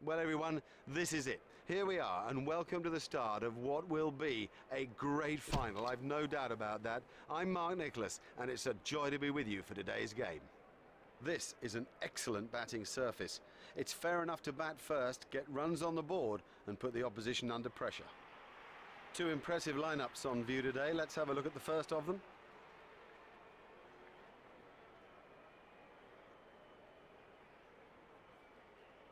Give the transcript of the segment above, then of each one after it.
Well, everyone, this is it. Here we are, and welcome to the start of what will be a great final. I've no doubt about that. I'm Mark Nicholas, and it's a joy to be with you for today's game. This is an excellent batting surface. It's fair enough to bat first, get runs on the board, and put the opposition under pressure. Two impressive lineups on view today. Let's have a look at the first of them.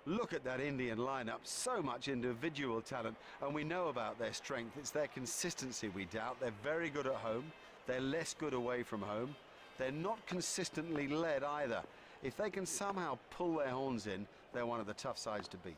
Look at that Indian lineup, so much individual talent, and we know about their strength. It's their consistency we doubt. They're very good at home, they're less good away from home. They're not consistently led either. If they can somehow pull their horns in, they're one of the tough sides to beat.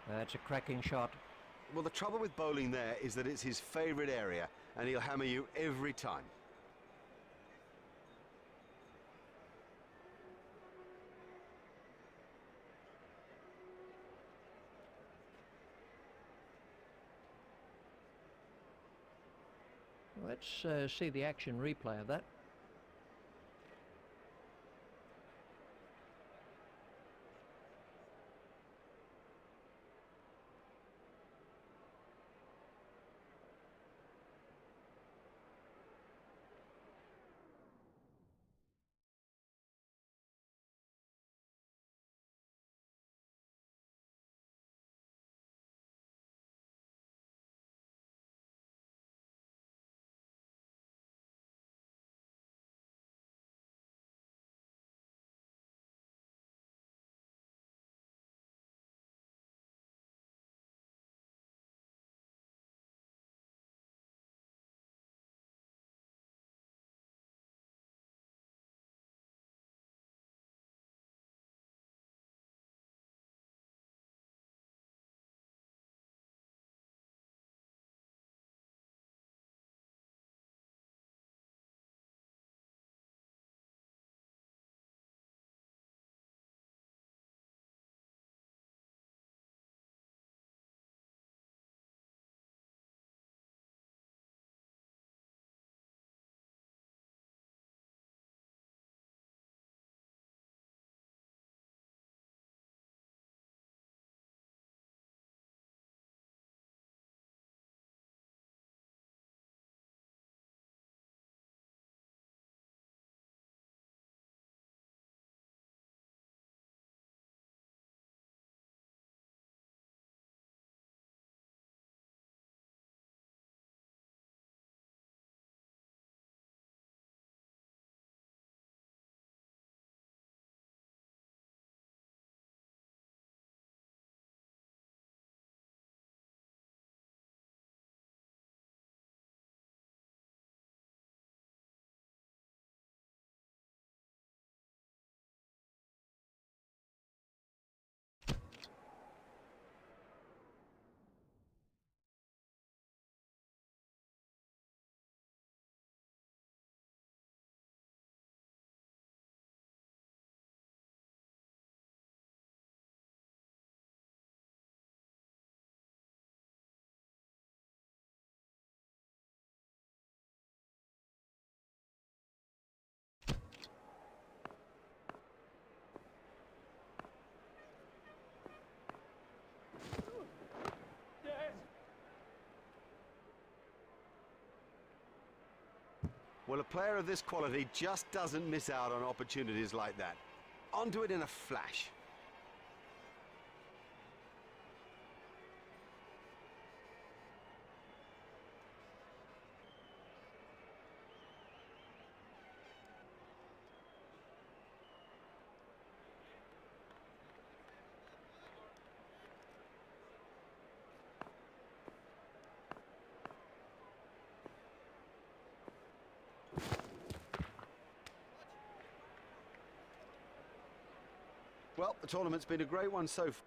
That's a cracking shot. Well, the trouble with bowling there is that it's his favourite area, and he'll hammer you every time. Let's see the action replay of that. Well, a player of this quality just doesn't miss out on opportunities like that. Onto it in a flash. Well, the tournament's been a great one so far.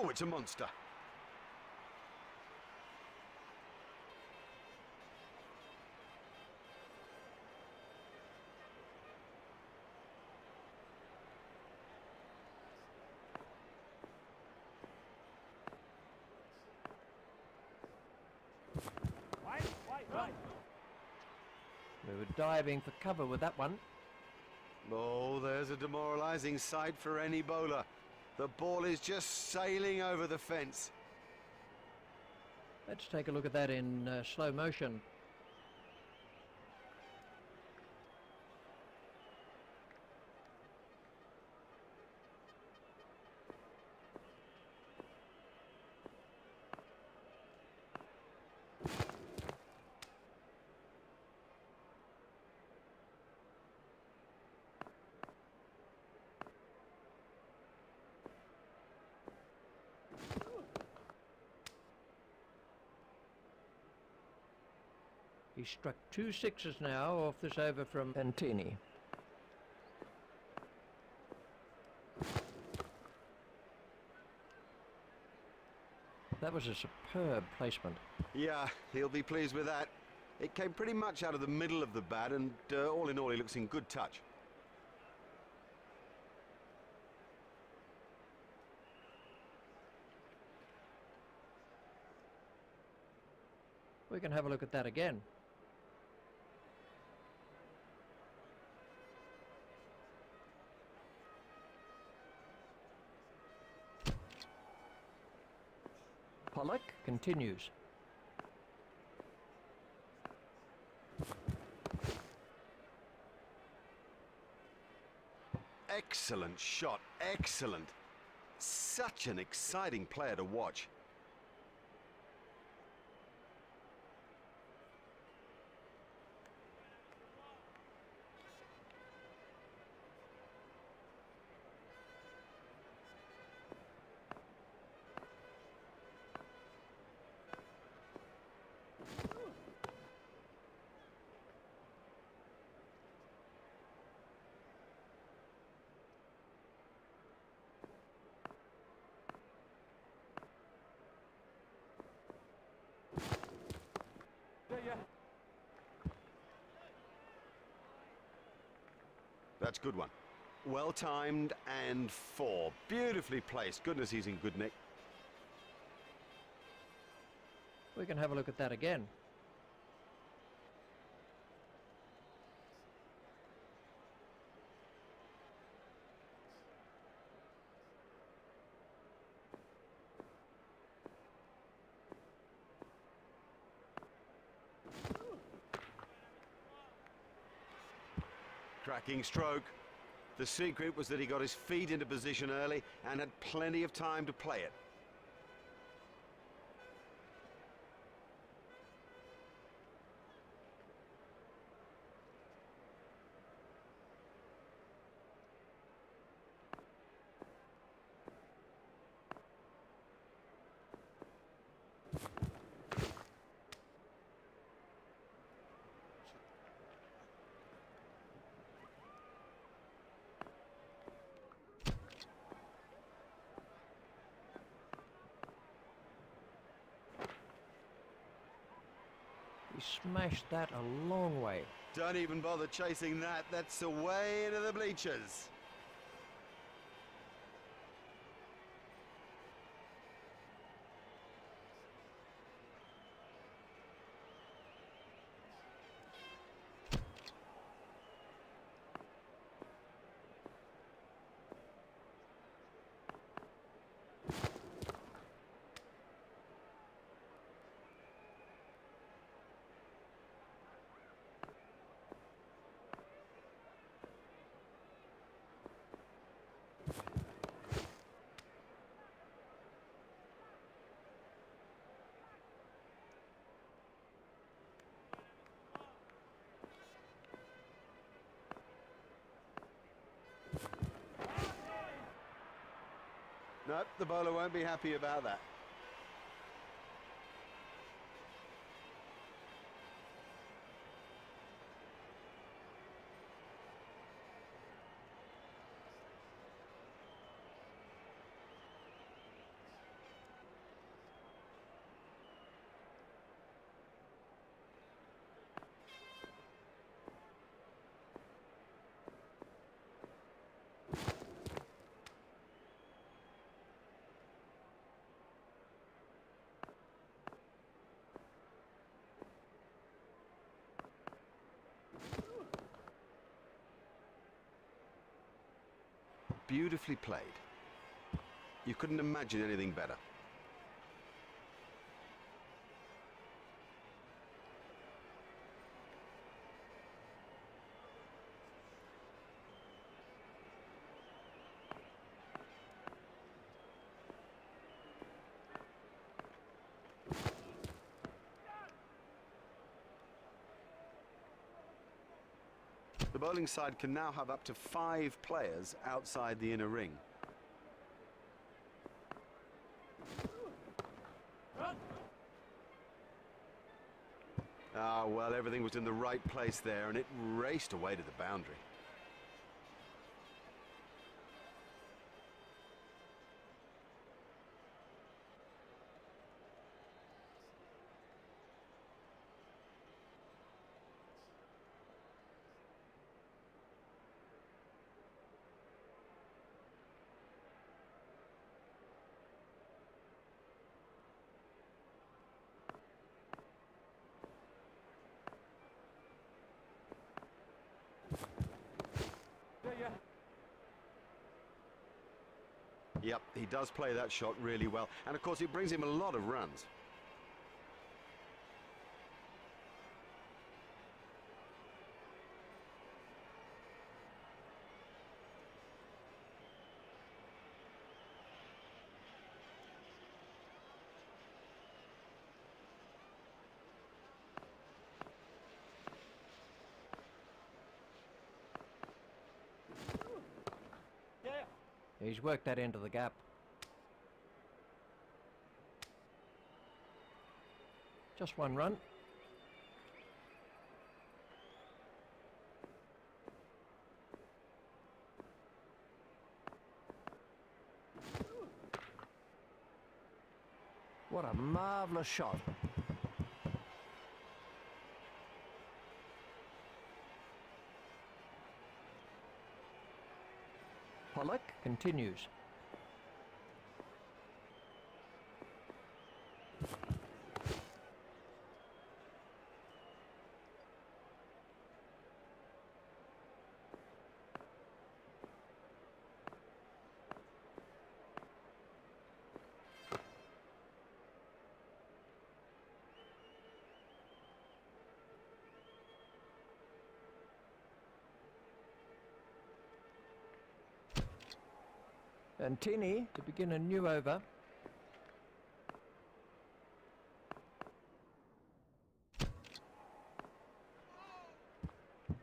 Oh, it's a monster. We were diving for cover with that one. Oh, there's a demoralising sight for any bowler. The ball is just sailing over the fence. Let's take a look at that in slow motion. He struck 2 sixes now off this over from Pantini. That was was a superb placement. Yeah, he'll be pleased with that. It came pretty much out of the middle of the bat, and all in all, he looks in good touch. We can have a look at that again. Pollock continues. Excellent shot, excellent. Such an exciting player to watch. That's a good one. Well timed and four. Beautifully placed. Goodness, he's in good nick. We can have a look at that again. Cracking stroke. The secret was that he got his feet into position early and had plenty of time to play it. He smashed that a long way. Don't even bother chasing that. That's away into the bleachers. Nope, the bowler won't be happy about that. Beautifully played. You couldn't imagine anything better. The bowling side can now have up to 5 players outside the inner ring. Ah, well, everything was in the right place there, and it raced away to the boundary. Yep, he does play that shot really well. And of course, it brings him a lot of runs. He's worked that into the gap. Just one run. What a marvellous shot. Pollock continues. And Tini, To begin a new over.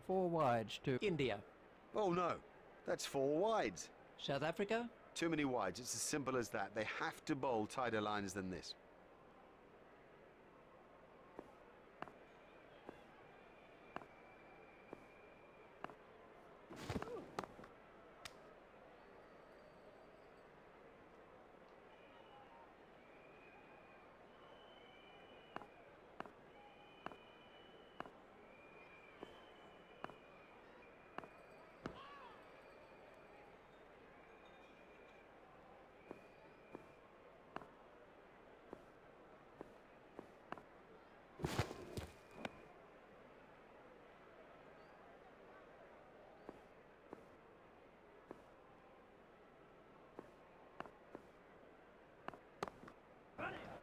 Four wides to India. Oh no, that's 4 wides. South Africa. Too many wides, it's as simple as that. They have to bowl tighter lines than this.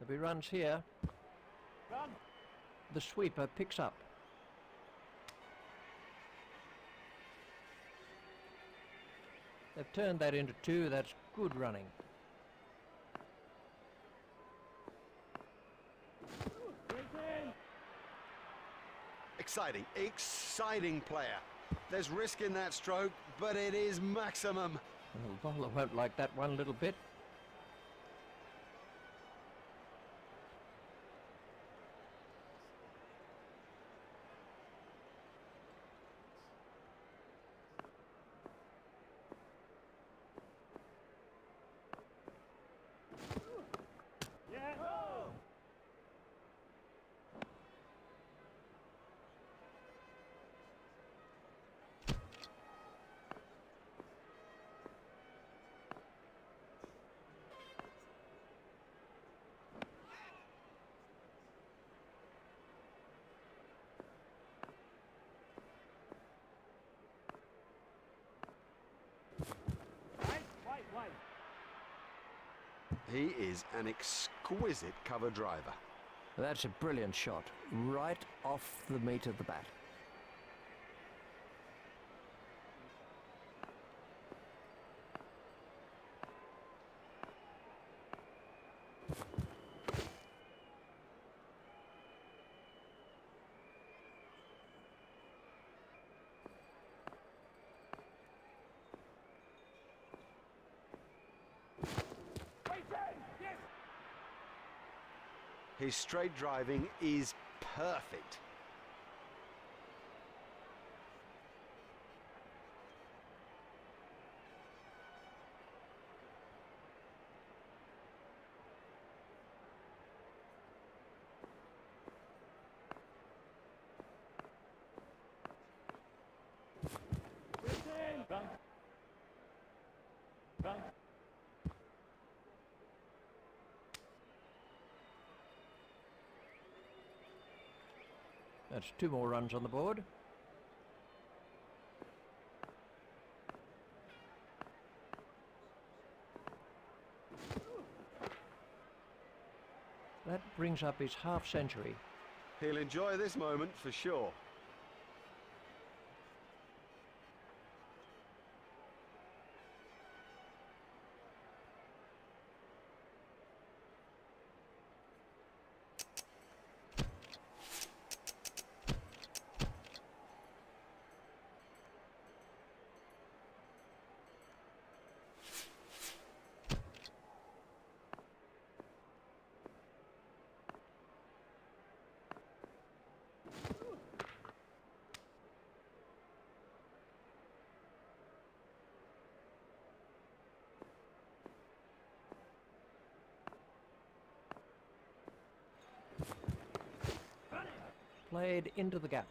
There'll be runs here. The sweeper picks up. They've turned that into 2. That's good running. Exciting, exciting player. There's risk in that stroke, but it is maximum. Well, the bowler won't like that one little bit. He is an exquisite cover driver. that's a brilliant shot. Right off the meat of the bat. His straight driving is perfect. That's 2 more runs on the board. brings up his half-century. He'll enjoy this moment for sure. Played into the gap.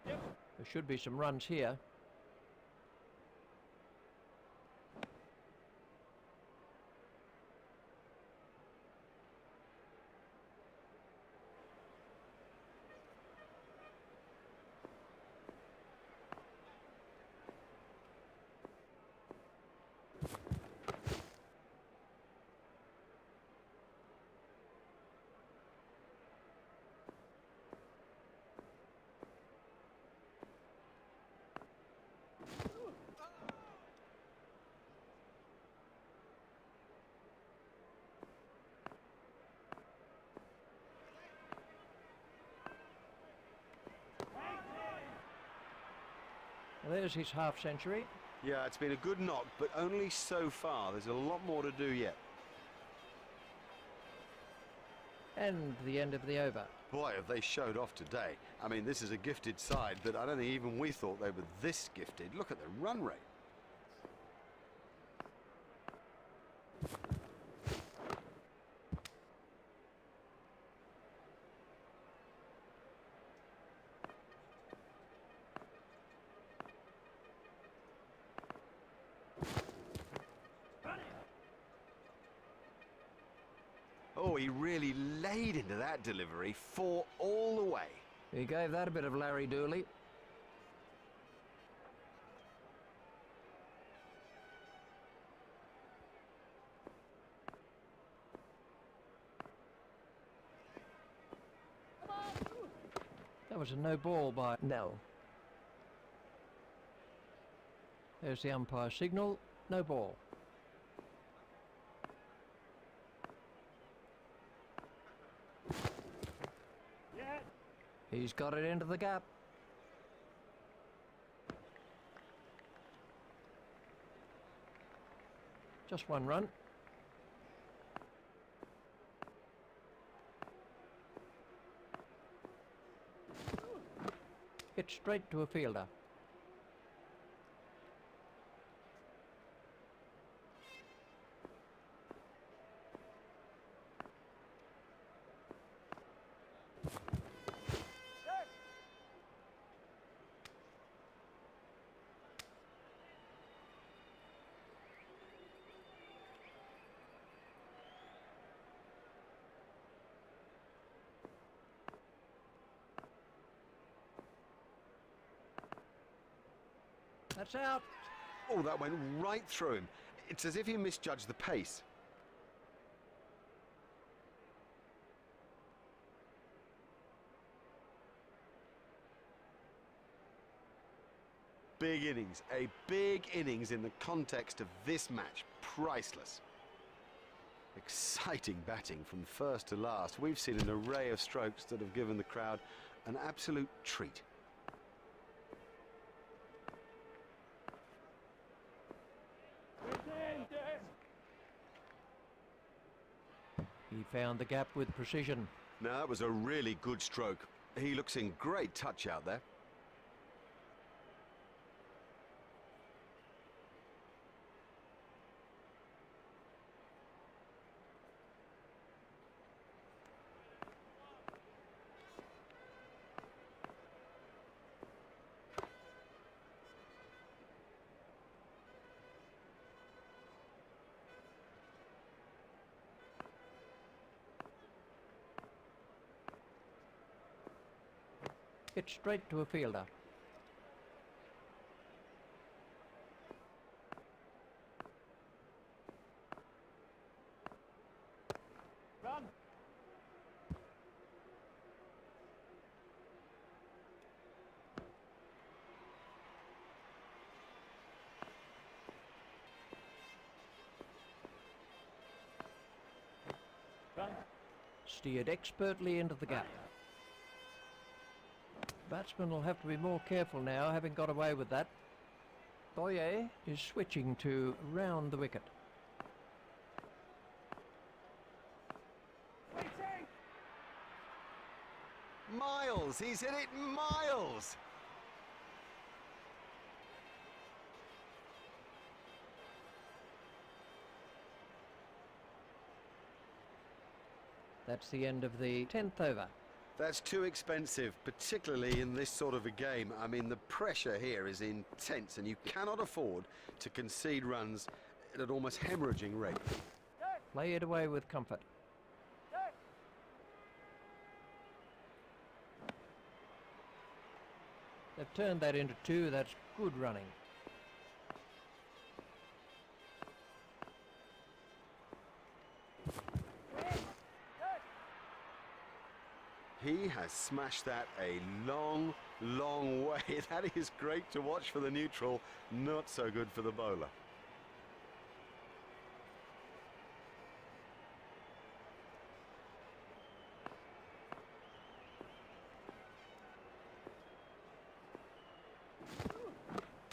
There should be some runs here. There's his half-century. Yeah, it's been a good knock, but only so far. There's a lot more to do yet. And the end of the over. Boy, have they showed off today. I mean, this is a gifted side, but I don't think even we thought they were this gifted. Look at the run rate. Oh, he really laid into that delivery, 4 all the way. He gave that a bit of Larry Dooley. That was a no ball by... No. There's the umpire signal. No ball. He's got it into the gap. Just one run. Hit straight to a fielder. That's out. Oh, that went right through him. It's as if he misjudged the pace. Big innings, a big innings in the context of this match. Priceless. Exciting batting from first to last. We've seen an array of strokes that have given the crowd an absolute treat. He found the gap with precision. Now, that was a really good stroke. He looks in great touch out there. Hit straight to a fielder. Run. Run. Steered expertly into the gap. Batsman will have to be more careful now, having got away with that. Boyer is switching to round the wicket. Waiting. Miles! He's hit it miles! That's the end of the 10th over. That's too expensive, particularly in this sort of a game. I mean, the pressure here is intense, and you cannot afford to concede runs at an almost hemorrhaging rate. Play it away with comfort. They've turned that into 2. That's good running. He has smashed that a long, long way. That is great to watch for the neutral, not so good for the bowler.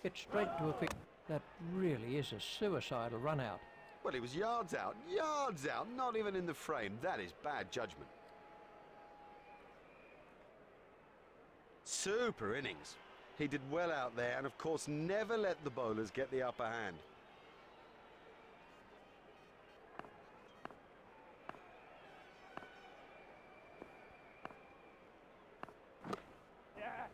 Hit straight to a field. That really is a suicidal run out. Well, he was yards out, not even in the frame. That is bad judgment. Super innings. He did well out there, and of course never let the bowlers get the upper hand. Yeah.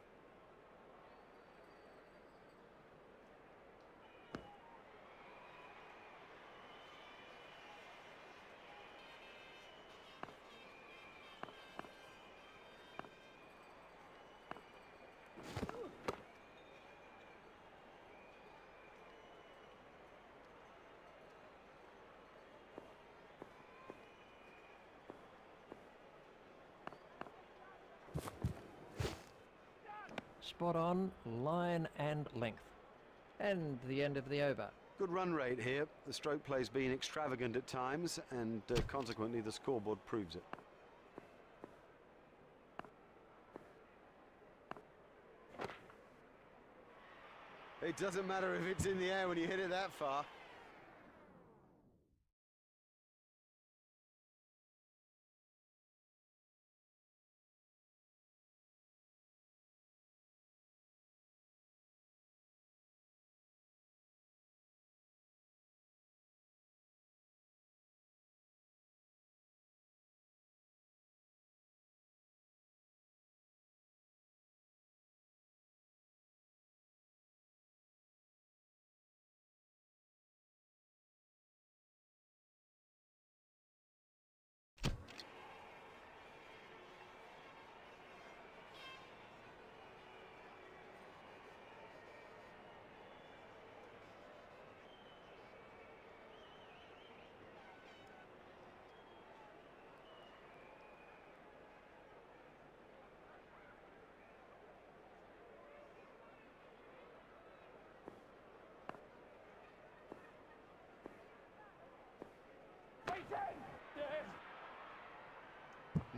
Spot on, line and length. And the end of the over. Good run rate here. The stroke play's been extravagant at times, and consequently the scoreboard proves it. It doesn't matter if it's in the air when you hit it that far.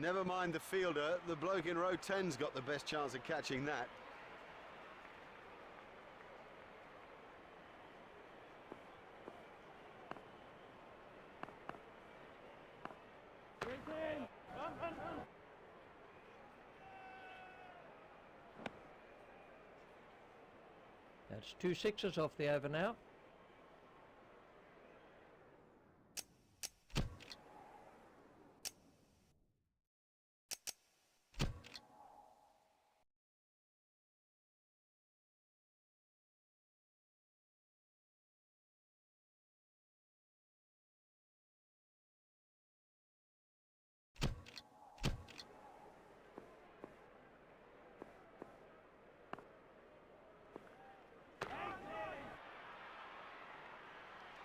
Never mind the fielder, the bloke in row 10's got the best chance of catching that. Waiting. Run, run, run. That's 2 sixes off the over now.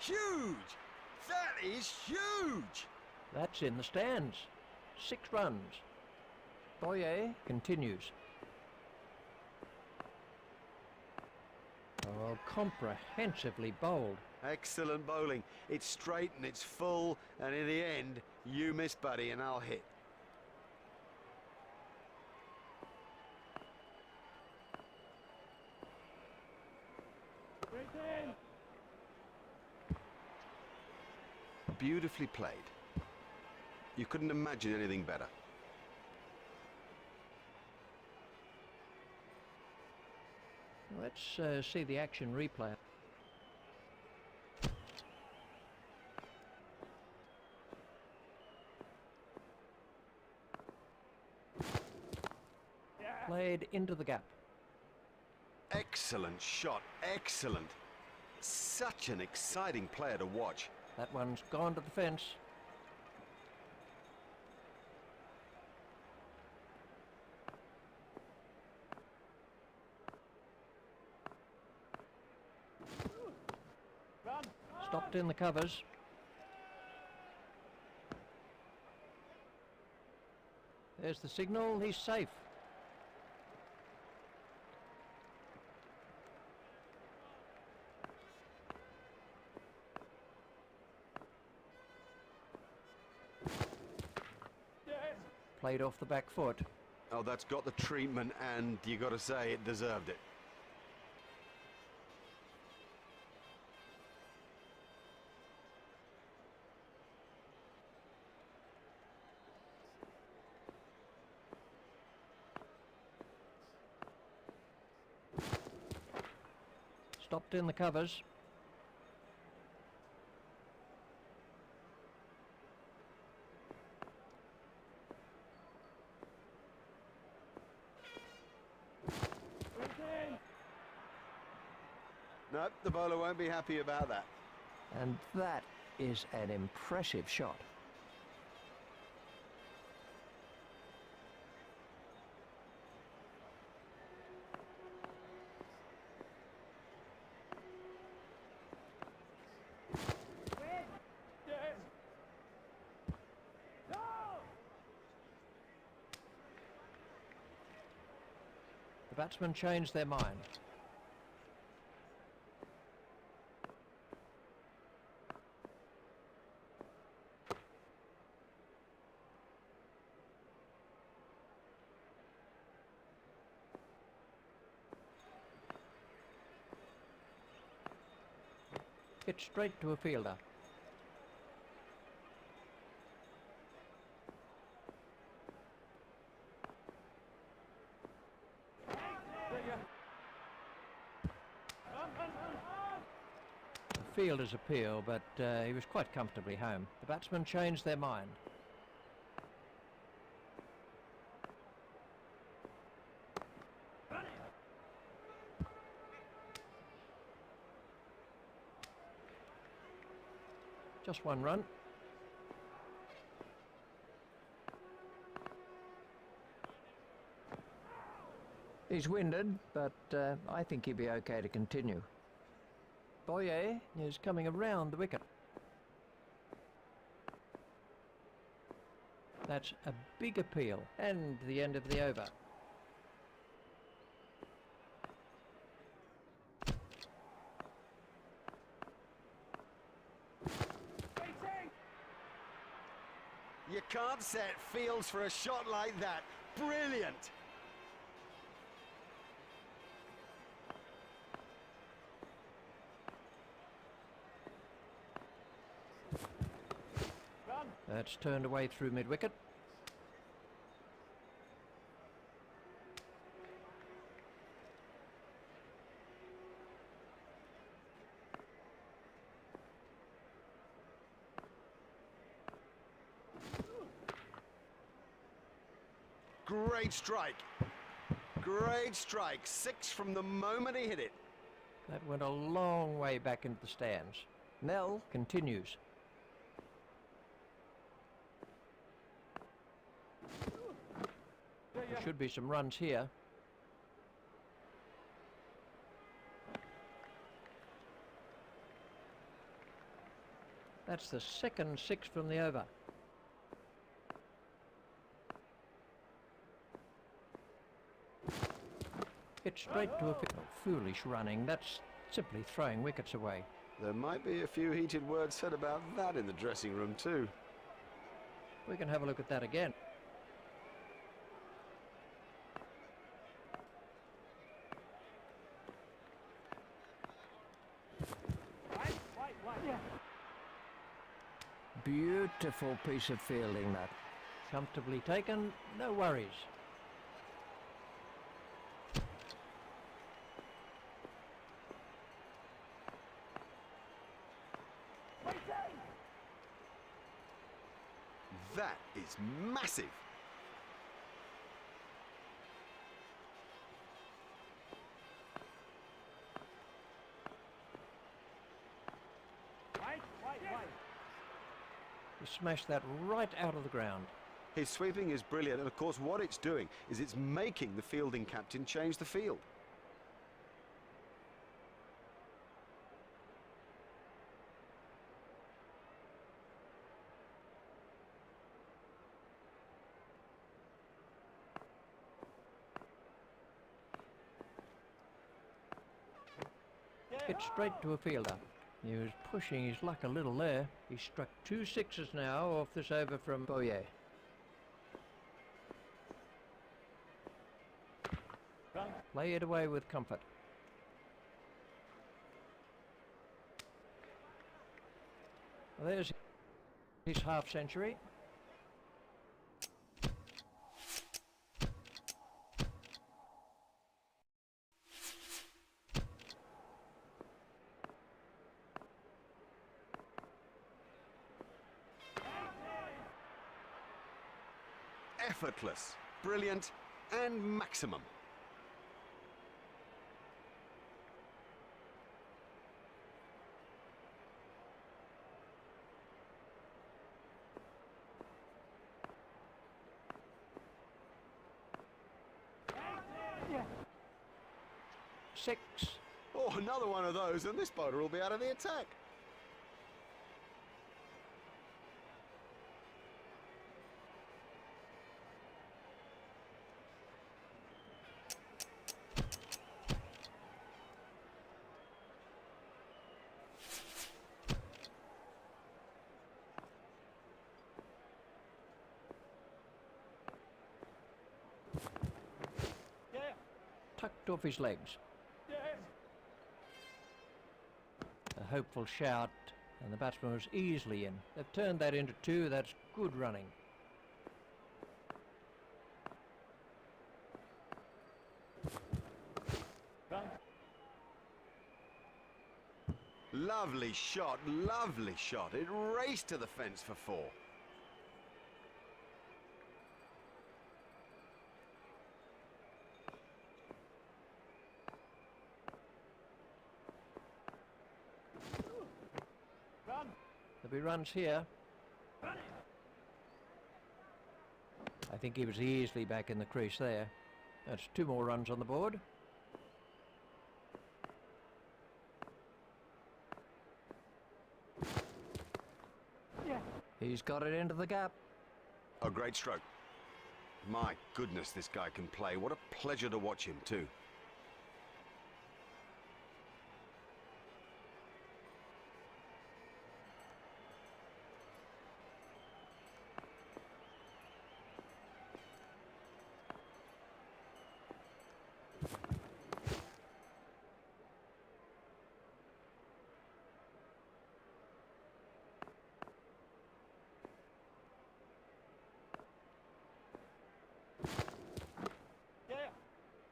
Huge! That is huge! That's in the stands. 6 runs. Boyer continues. Oh, comprehensively bowled. Excellent bowling. It's straight and it's full, and in the end, you miss, buddy, and I'll hit. Straight in. Beautifully played. You couldn't imagine anything better. Let's see the action replay. Yeah. Played into the gap. Excellent shot. Excellent. Such an exciting player to watch. That one's gone to the fence. Run. Stopped in the covers. There's the signal. He's safe. Yes. Played off the back foot. Oh, that's got the treatment, and you got to say it deserved it. Stopped in the covers. Straight in. No, the bowler won't be happy about that. And that is an impressive shot. Yes. No. The batsmen changed their mind. Hit straight to a fielder. The fielder's appeal, but he was quite comfortably home. The batsmen changed their mind. Just one run. He's winded, but I think he'll be okay to continue. Boyer is coming around the wicket. That's a big appeal, and the end of the over. You can't set Fields for a shot like that. Brilliant. Run. That's turned away through mid-wicket. Great strike. Great strike. 6 from the moment he hit it. That went a long way back into the stands. Nell continues. There should be some runs here. That's the second six from the over. Hit straight to a foolish running. That's simply throwing wickets away. There might be a few heated words said about that in the dressing room too. We can have a look at that again. Yeah. Beautiful piece of fielding, that. Comfortably taken, no worries. That is massive. He smashed that right out of the ground. His sweeping is brilliant, and of course what it's doing is it's making the fielding captain change the field. Hit straight to a fielder. He was pushing his luck a little there. He struck 2 sixes now off this over from Boyer. Play it away with comfort. Well, there's his half century. Effortless, brilliant, and maximum. Six. Oh, another one of those, and this bowler will be out of the attack. Tucked off his legs. A hopeful shout, and the batsman was easily in. They've turned that into 2. That's good running. Lovely shot, lovely shot. It raced to the fence for 4. There'll be runs here. I think he was easily back in the crease there. That's 2 more runs on the board. He's got it into the gap. A great stroke. My goodness, this guy can play. What a pleasure to watch him too.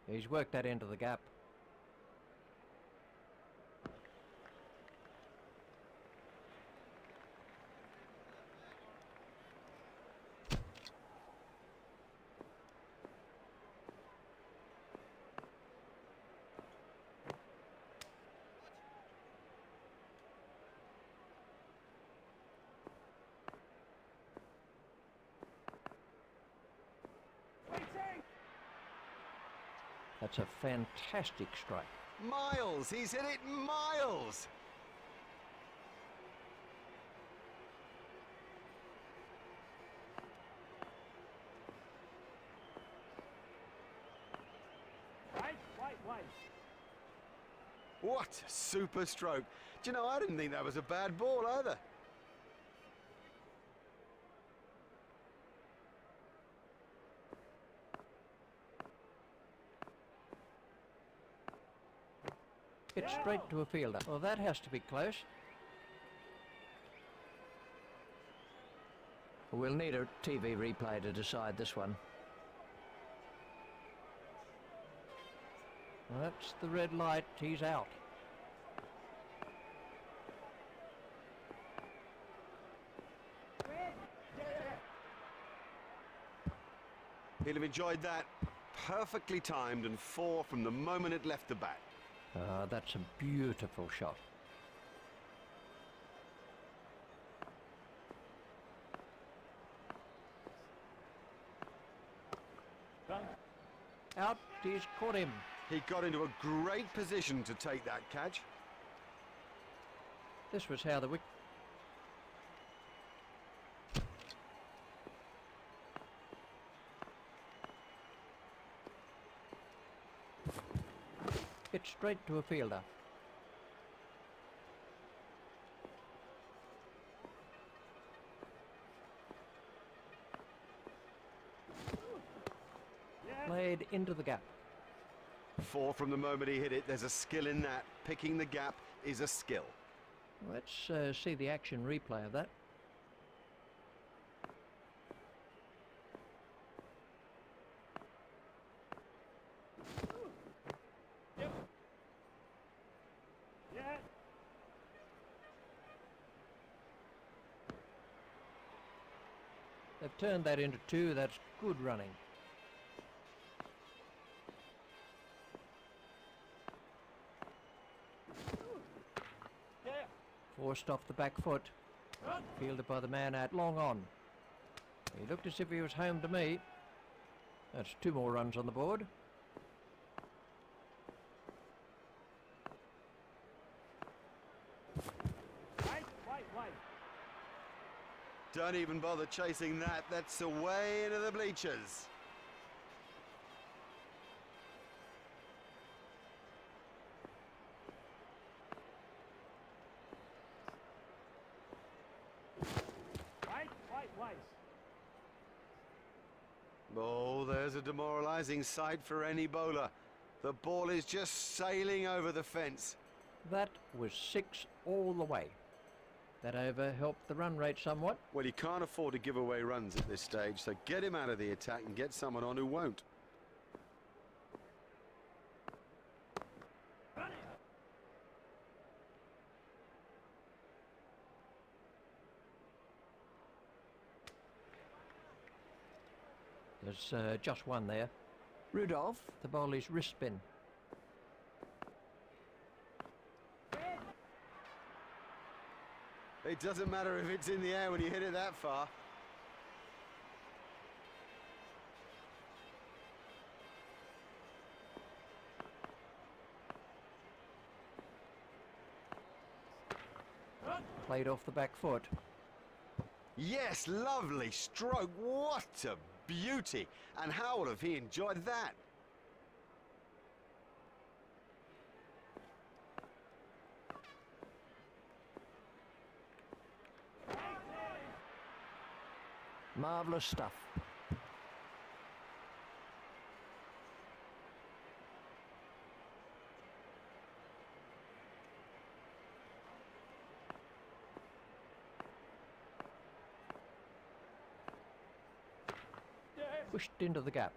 He's worked that into the gap. That's a fantastic strike. Miles, he's hit it miles. wide. What a super stroke. Do you know, I didn't think that was a bad ball either. It's straight to a fielder. Well, that has to be close. We'll need a TV replay to decide this one. Well, that's the red light. He's out. He'll have enjoyed that. Perfectly timed and 4 from the moment it left the bat. That's a beautiful shot. Done. Out. He's caught him. He got into a great position to take that catch. This was how the wicket... It's straight to a fielder. Played into the gap. 4 from the moment he hit it. There's a skill in that. Picking the gap is a skill. Let's see the action replay of that. Yep. Yeah. They've turned that into 2. That's good running. Yeah. Forced off the back foot. Run. Fielded by the man out long on. He looked as if he was home to me. That's 2 more runs on the board. Wide. Don't even bother chasing that. That's away into the bleachers. Wide. Oh, there's a demoralising sight for any bowler. The ball is just sailing over the fence. That was 6 all the way. That over helped the run rate somewhat. Well, you can't afford to give away runs at this stage, so get him out of the attack and get someone on who won't. There's just one there. Rudolph, The bowler's wrist spin. It doesn't matter if it's in the air when you hit it that far. Played off the back foot. Yes, lovely stroke. What a beauty. And how would have he enjoyed that? marvellous stuff. Pushed into the gap.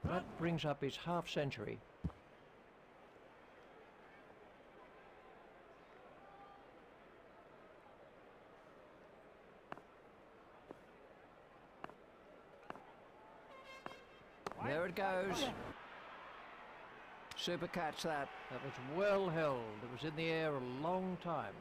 That brings up his half century. There it goes. Super catch that. That was well held. It was in the air a long time.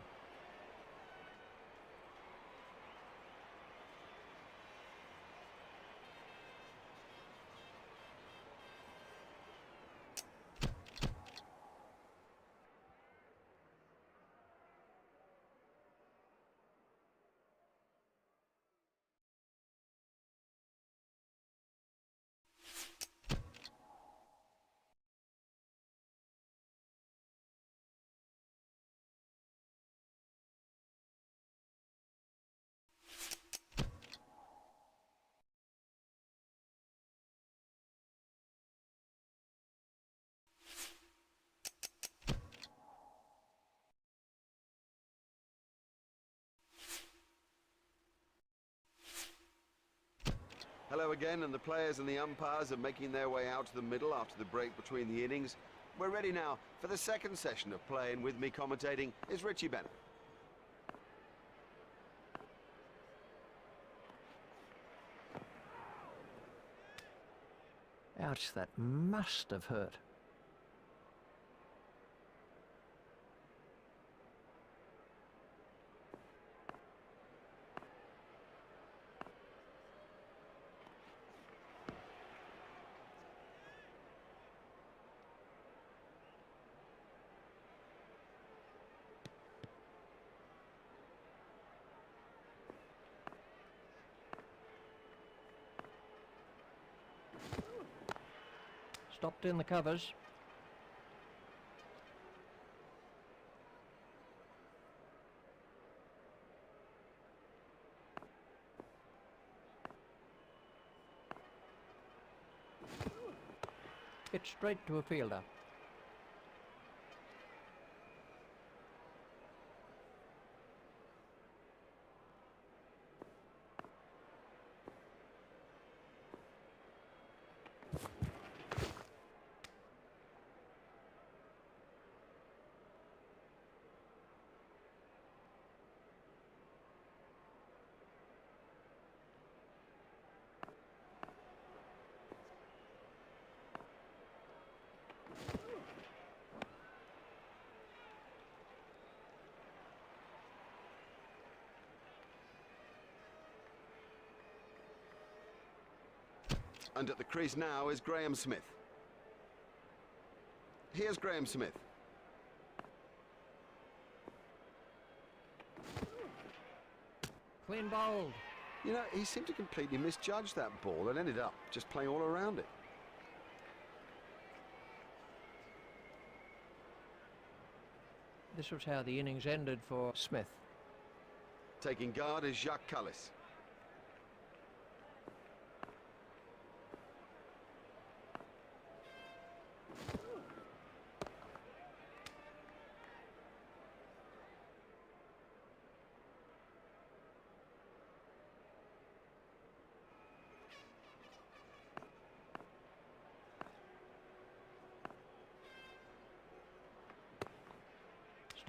Hello again, and the players and the umpires are making their way out to the middle after the break between the innings. We're ready now for the second session of play, and with me commentating is Richie Bennett. Ouch, that must have hurt. Stopped in the covers. Hit straight to a fielder. And at the crease now is Graham Smith. Here's Graham Smith. Clean bowled. You know, he seemed to completely misjudge that ball and ended up just playing all around it. This was how the innings ended for Smith. Taking guard is Jacques Cullis.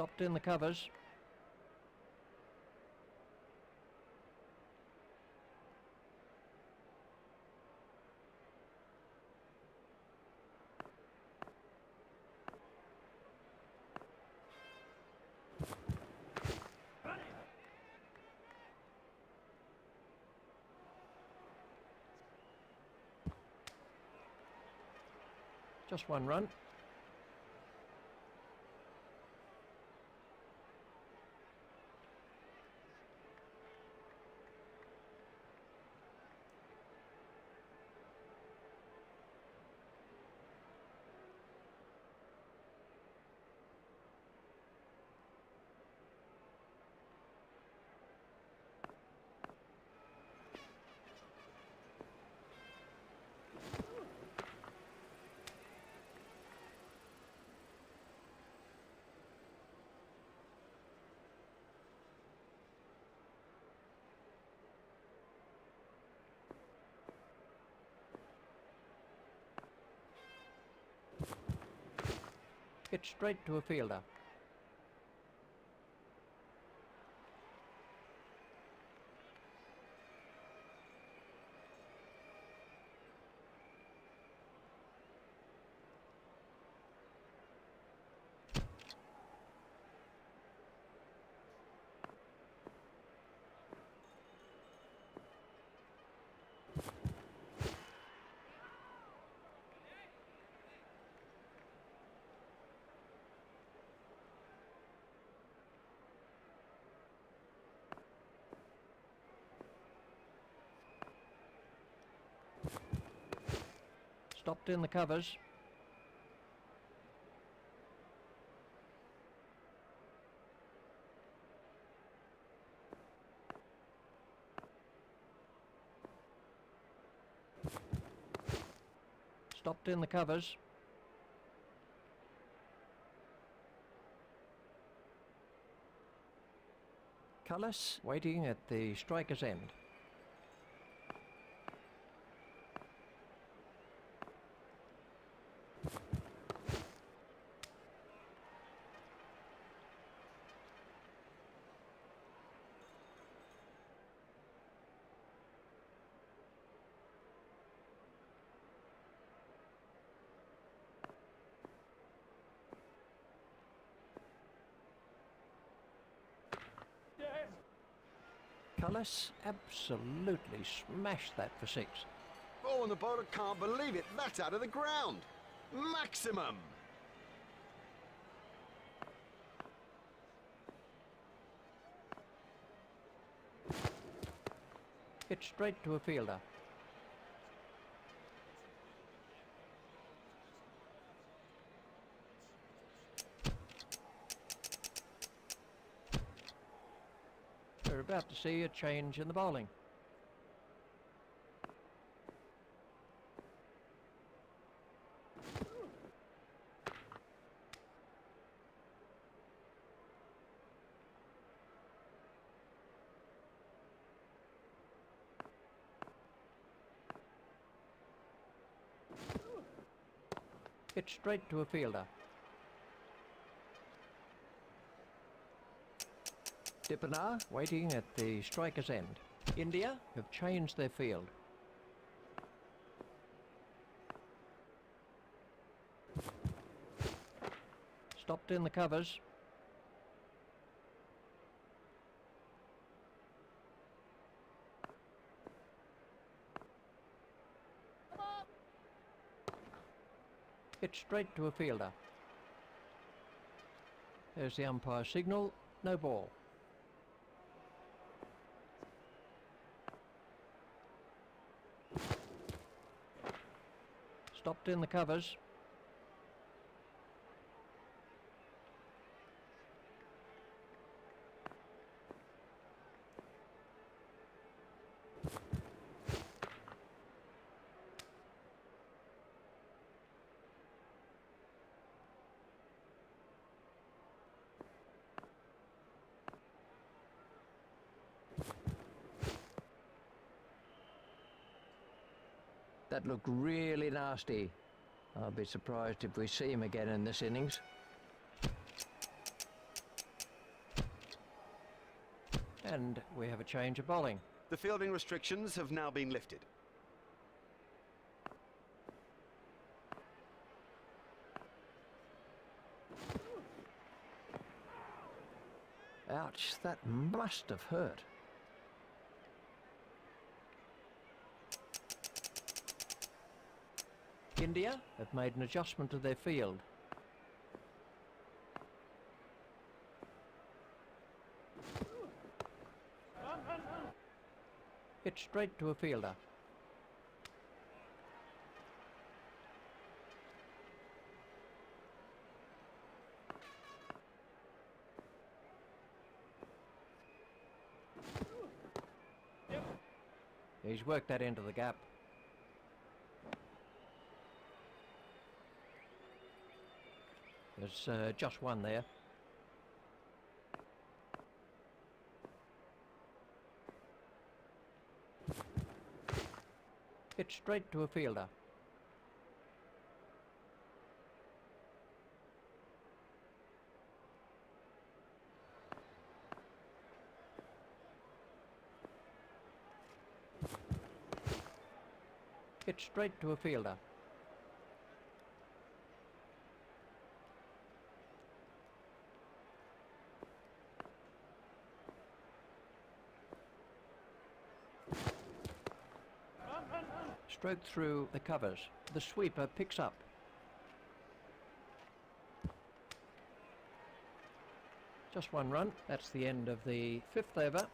stopped in the covers. Just one run. Hit straight to a fielder. Stopped in the covers. Stopped in the covers. Cullis. Waiting at the striker's end. Cullis absolutely smashed that for 6. Oh, and the bowler can't believe it. That's out of the ground. Maximum. Hit straight to a fielder. We're about to see a change in the bowling. Hit straight to a fielder. Dippenar waiting at the striker's end. India have changed their field. Stopped in the covers. Hit straight to a fielder. There's the umpire signal, no ball. Stopped in the covers. That looked really nasty. I'll be surprised if we see him again in this innings. And we have a change of bowling. The fielding restrictions have now been lifted. Ouch, that must have hurt. India have made an adjustment to their field. Hit straight to a fielder. He's worked that into the gap. There's just one there. Hit straight to a fielder. Hit straight to a fielder. Stroked through the covers. The sweeper picks up. Just one run. That's the end of the 5th over.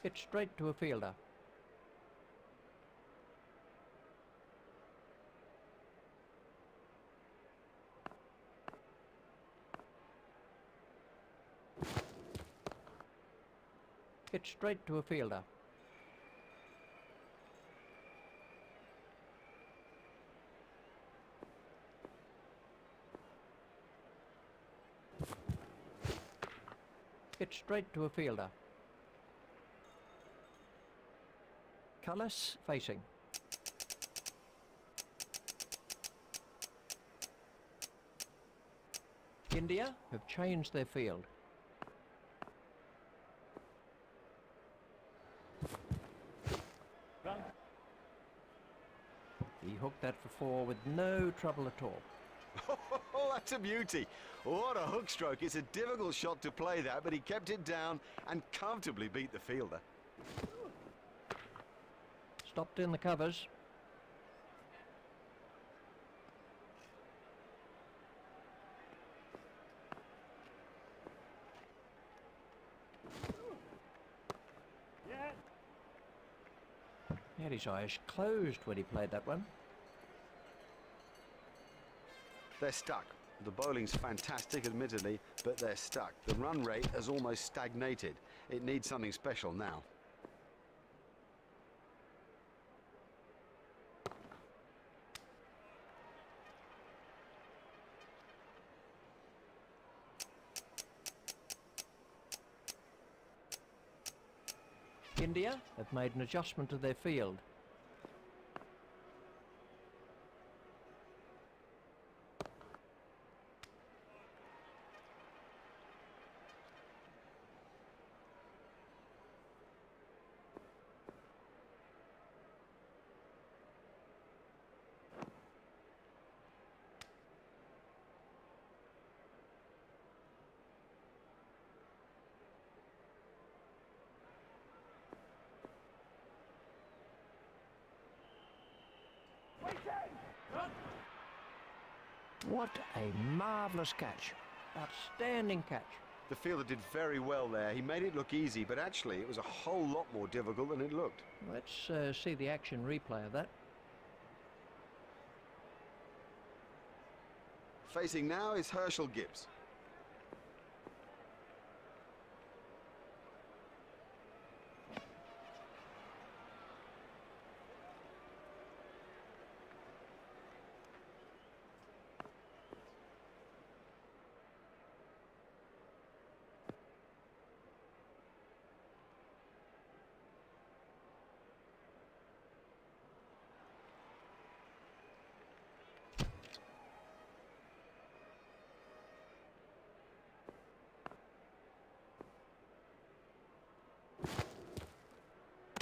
Hit straight to a fielder. Hit straight to a fielder. Hit straight to a fielder. Cullis facing. India have changed their field. He hooked that for four with no trouble at all. Oh, that's a beauty. What a hook stroke. It's a difficult shot to play that, but he kept it down and comfortably beat the fielder. Stopped in the covers. Yeah. He had his eyes closed when he played that one. They're stuck. The bowling's fantastic, admittedly, but they're stuck. The run rate has almost stagnated. It needs something special now. India have made an adjustment to their field. Run. What a marvellous catch. Outstanding catch. The fielder did very well there. He made it look easy, but actually it was a whole lot more difficult than it looked. Let's see the action replay of that. Facing now is Herschel Gibbs.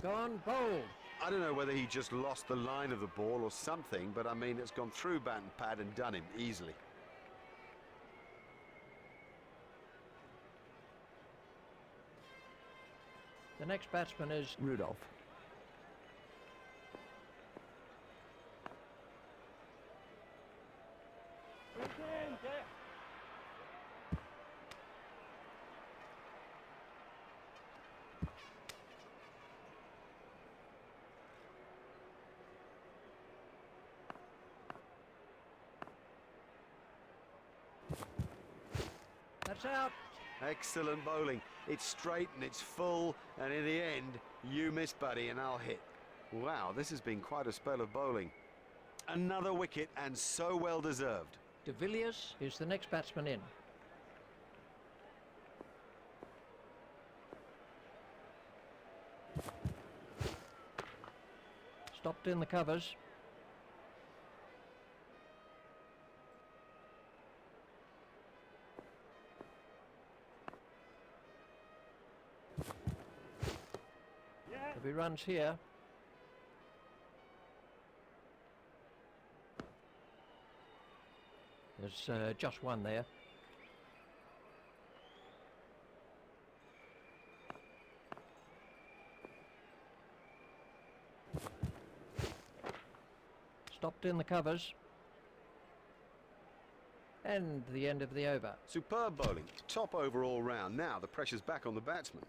Gone bold. I don't know whether he just lost the line of the ball or something, but I mean, it's gone through bat and pad and done him easily. The next batsman is Rudolph. Went in. Yeah. That's out. Excellent bowling. It's straight and it's full, and in the end, you miss, buddy, and I'll hit. Wow, this has been quite a spell of bowling. Another wicket, and so well deserved. De Villiers is the next batsman in. Stopped in the covers. Yeah. If he runs here, there's just one there. Stopped in the covers. And the end of the over. Superb bowling. Top overall round. Now the pressure's back on the batsman.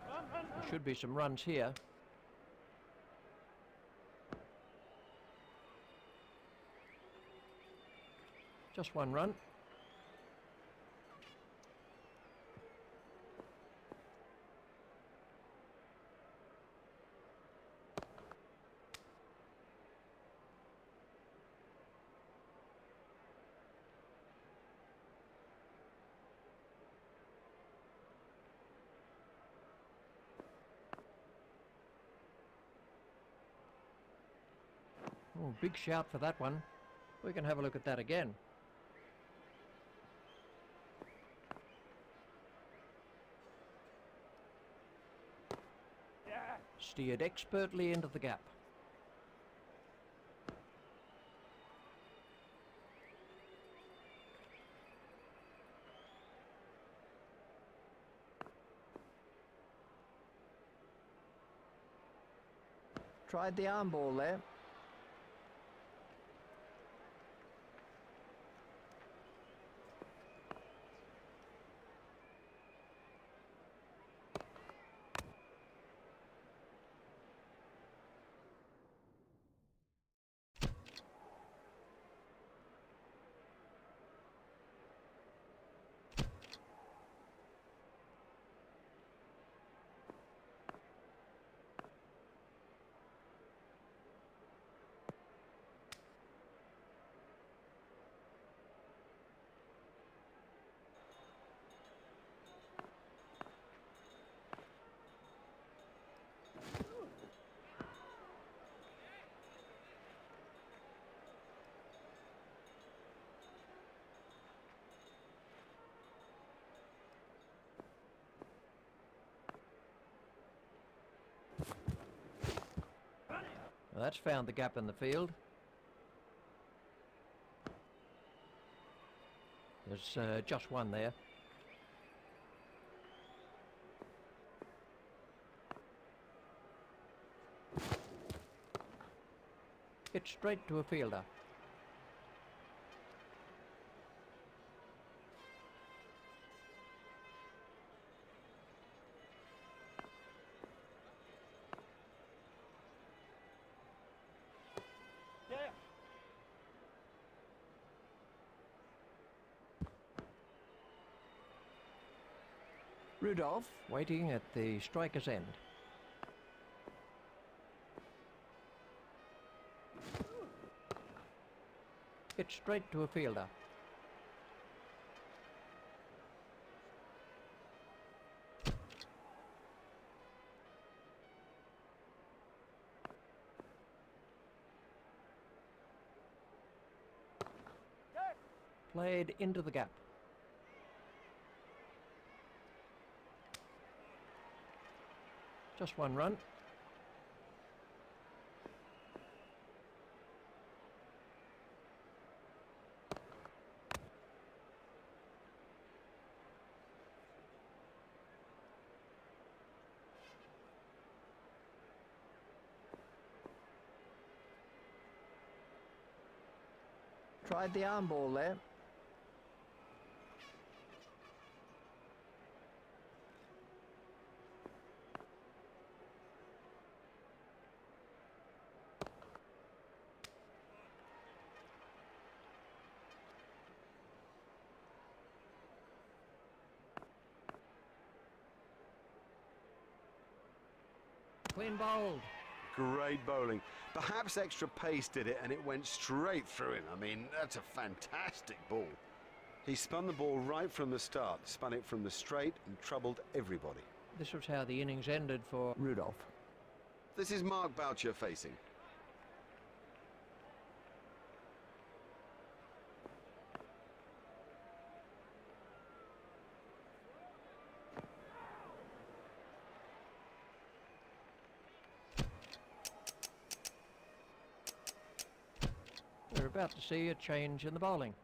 Run, run, run. Should be some runs here. Just one run. Oh, big shout for that one. We can have a look at that again. Yeah. steered expertly into the gap. Tried the arm ball there. Well, that's found the gap in the field. There's just one there. Hit straight to a fielder. Yeah. Rudolph waiting at the striker's end. Hit straight to a fielder. Played into the gap. Just one run. Tried the arm ball there. Clean bowled. Great bowling. Perhaps extra pace did it and it went straight through him. I mean, that's a fantastic ball. He spun the ball right from the start, spun it from the straight and troubled everybody. This was how the innings ended for Rudolph. This is Mark Boucher facing. We're about to see a change in the bowling.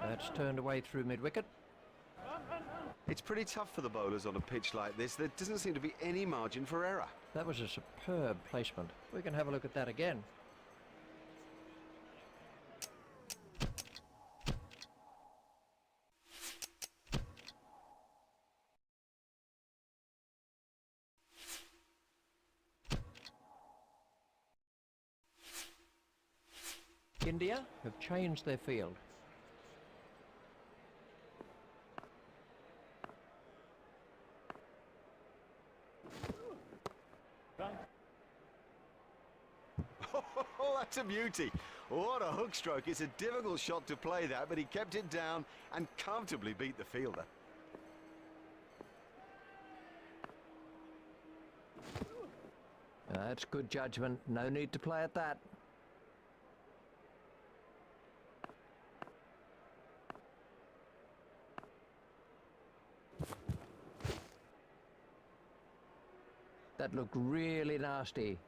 That's turned away through mid-wicket. It's pretty tough for the bowlers on a pitch like this. There doesn't seem to be any margin for error. That was a superb placement. We can have a look at that again. India have changed their field. Oh, that's a beauty. What a hook stroke. It's a difficult shot to play that, but he kept it down and comfortably beat the fielder. That's good judgment. No need to play at that. That looked really nasty.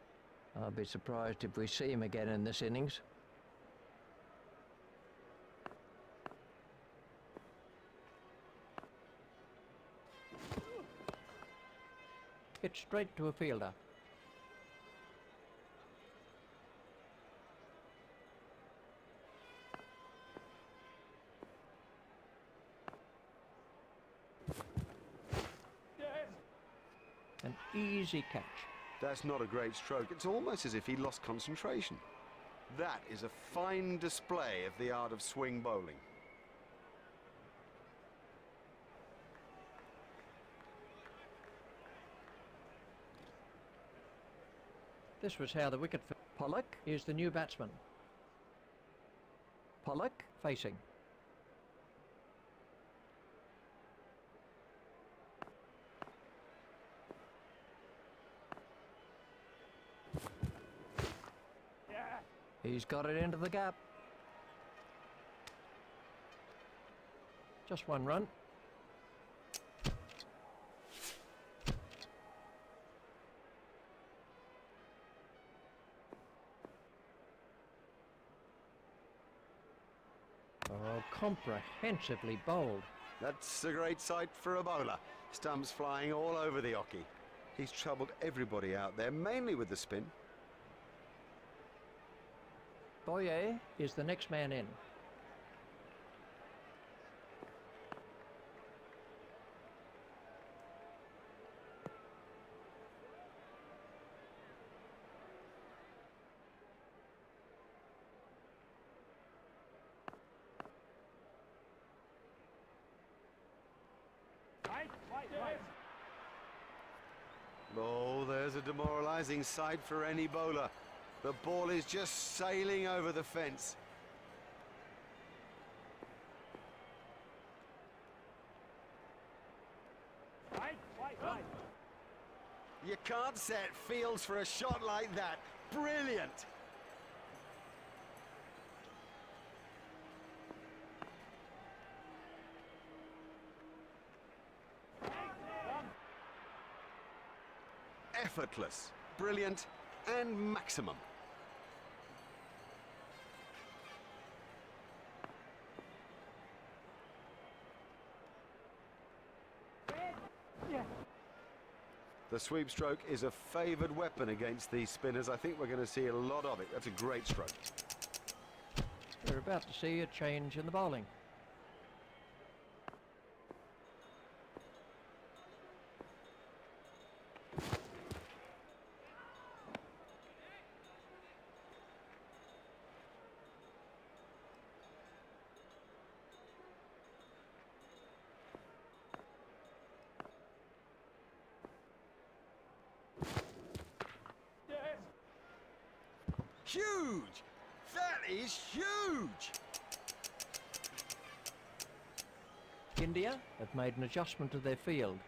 I'll be surprised if we see him again in this innings. Hit straight to a fielder. Yes. An easy catch. That's not a great stroke. It's almost as if he lost concentration. That is a fine display of the art of swing bowling. This was how the wicket Pollock? is the new batsman Pollock? facing. Yeah. He's got it into the gap. Just one run. Oh, comprehensively bowled. That's a great sight for a bowler. Stumps flying all over the oche. He's troubled everybody out there, mainly with the spin. Boyer is the next man in. Right, right. Oh, there's a demoralising sight for any bowler. The ball is just sailing over the fence. Right, right. You can't set fields for a shot like that. Brilliant! Effortless, brilliant, and maximum. Yeah. The sweep stroke is a favoured weapon against these spinners. I think we're going to see a lot of it. That's a great stroke. We're about to see a change in the bowling. Yes. Huge! That is huge! India have made an adjustment to their field.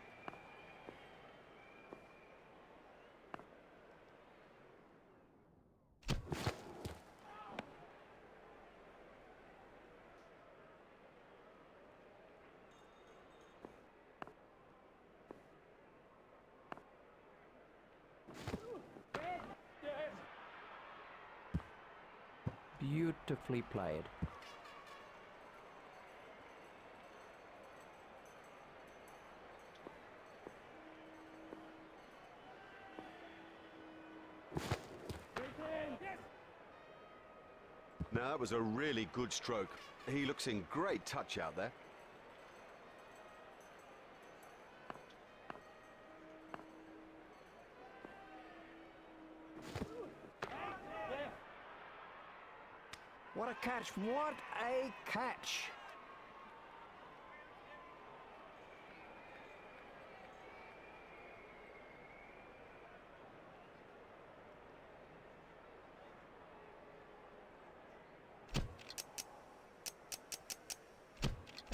Yes. Beautifully played. Yes. Now, that was a really good stroke. He looks in great touch out there. Yeah. What a catch! What a catch!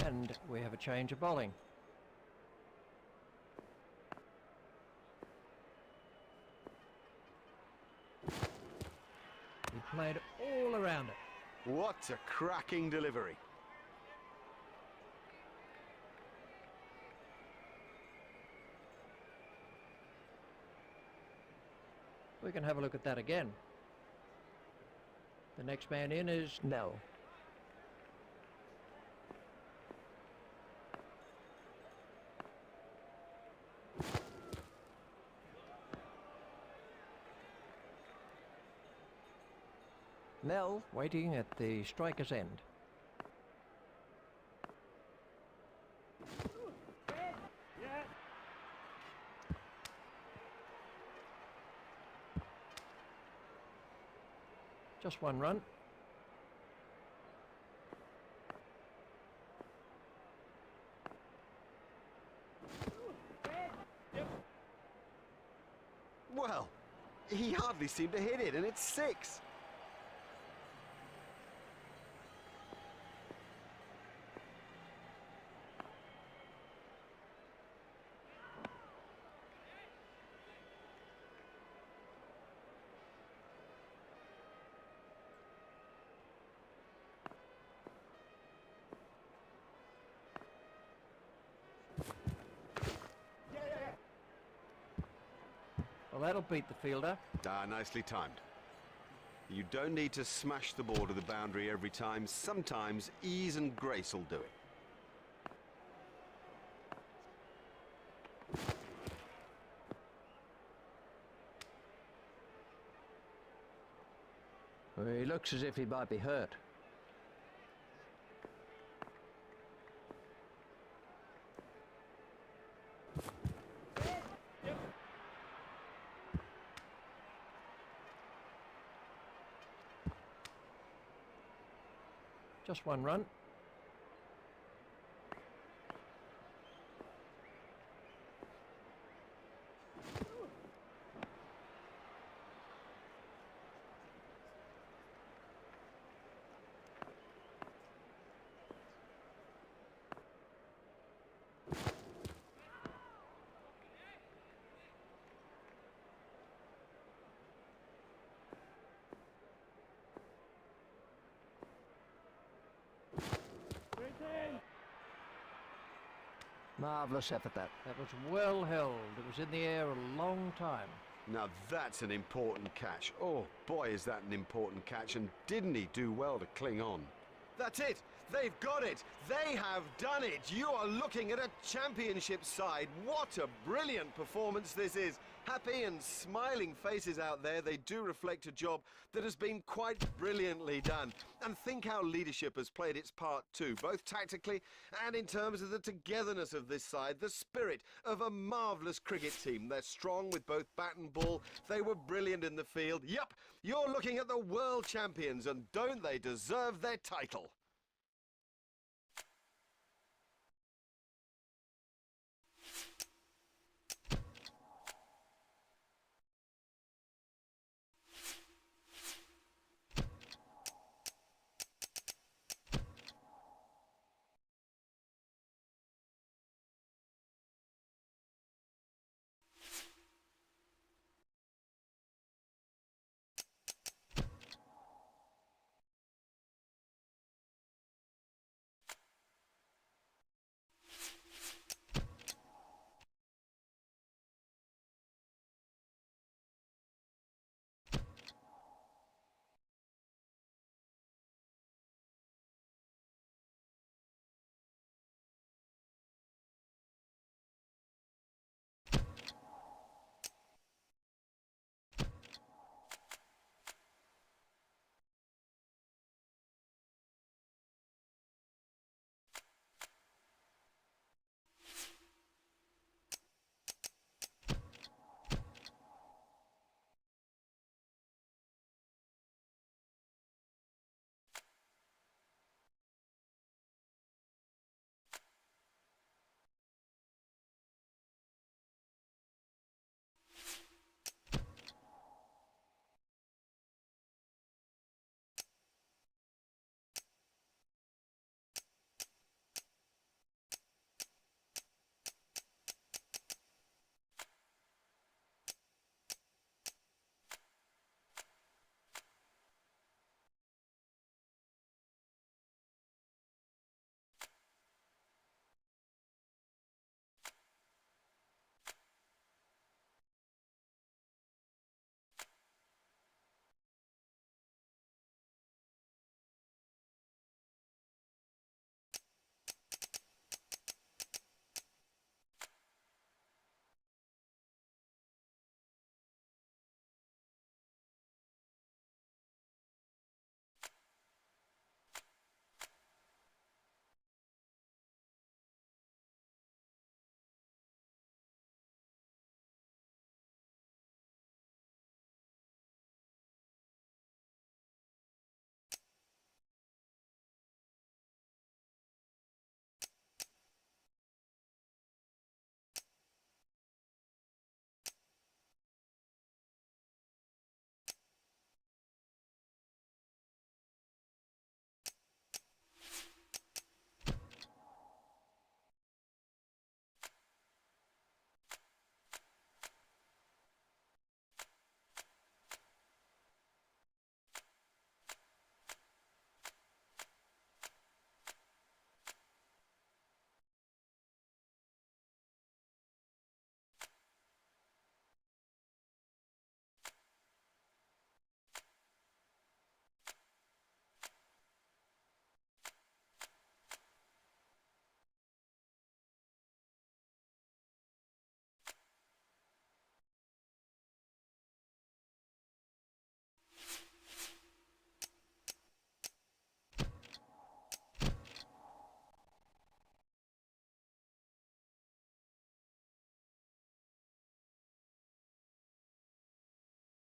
And we have a change of bowling. He played all around it. What a cracking delivery. We can have a look at that again. The next man in is Nell. Nell. waiting at the striker's end. Yeah. Just one run. Well, he hardly seemed to hit it, and it's 6. Well, that'll beat the fielder. Ah, nicely timed. You don't need to smash the ball to the boundary every time. Sometimes ease and grace will do it. Well, he looks as if he might be hurt. Just one run. Marvellous effort, that. That was well held. It was in the air a long time. Now that's an important catch. Oh boy, is that an important catch, and didn't he do well to cling on? That's it! They've got it! They have done it! You are looking at a championship side. What a brilliant performance this is! Happy and smiling faces out there. They do reflect a job that has been quite brilliantly done. And think how leadership has played its part too, both tactically and in terms of the togetherness of this side, the spirit of a marvellous cricket team. They're strong with both bat and ball. They were brilliant in the field. Yup, you're looking at the world champions, and don't they deserve their title?